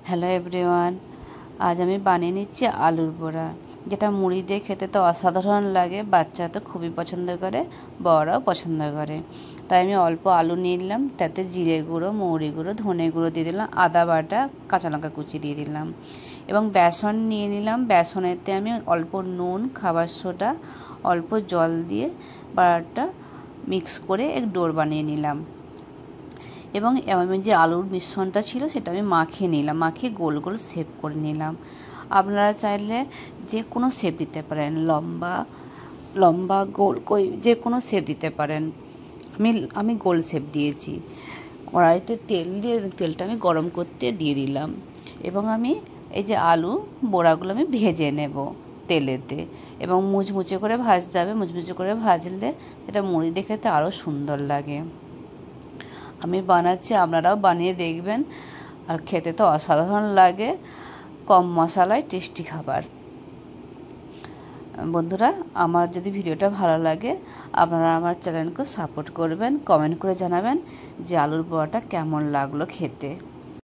Hello everyone, আজ আমি বানিয়ে নিচ্ছি আলুর বড়া, যেটা মুড়ি দিয়ে খেতে তো অসাধারণ লাগে। বাচ্চা তো খুবই পছন্দ করে, বড়রাও পছন্দ করে। তাই আমি অল্প আলু নিয়ে নিলাম, তাতে জিরে গুঁড়ো, মৌরি গুঁড়ো, ধনে গুঁড়ো দিয়ে দিলাম, আদা বাটা, কাঁচা লঙ্কা কুচি দিয়ে দিলাম এবং বেসন নিয়ে নিলাম। বেসনেতে আমি অল্প নুন, খাবার সোডা, অল্প জল দিয়ে বাটাটা মিক্স করে এক ডোর বানিয়ে নিলাম এবং আমি যে আলুর মিশ্রণটা ছিল সেটা আমি মাখিয়ে নিলাম, মাখিয়ে গোল গোল শেপ করে নিলাম। আপনারা চাইলে যে কোনো শেপ দিতে পারেন, লম্বা লম্বা গোল যে কোনো শেপ দিতে পারেন। আমি গোল শেপ দিয়েছি। কড়াইতে তেলটা আমি গরম করতে দিয়ে দিলাম এবং আমি এই যে আলু বড়াগুলো আমি ভেজে নেব তেলেতে এবং মুচমুচে করে ভাজতে হবে। মুচমুচে করে ভাজলে এটা মুড়ি দিয়ে খেতে আরও সুন্দর লাগে। আমি বানাচ্ছি, আপনারাও বানিয়ে দেখবেন, আর খেতে তো অসাধারণ লাগে। কম মশলায় টেস্টি খাবার। বন্ধুরা, আমার যদি ভিডিওটা ভালো লাগে আপনারা আমার চ্যানেলকে সাপোর্ট করবেন, কমেন্ট করে জানাবেন যে আলুর বড়াটা কেমন লাগলো খেতে।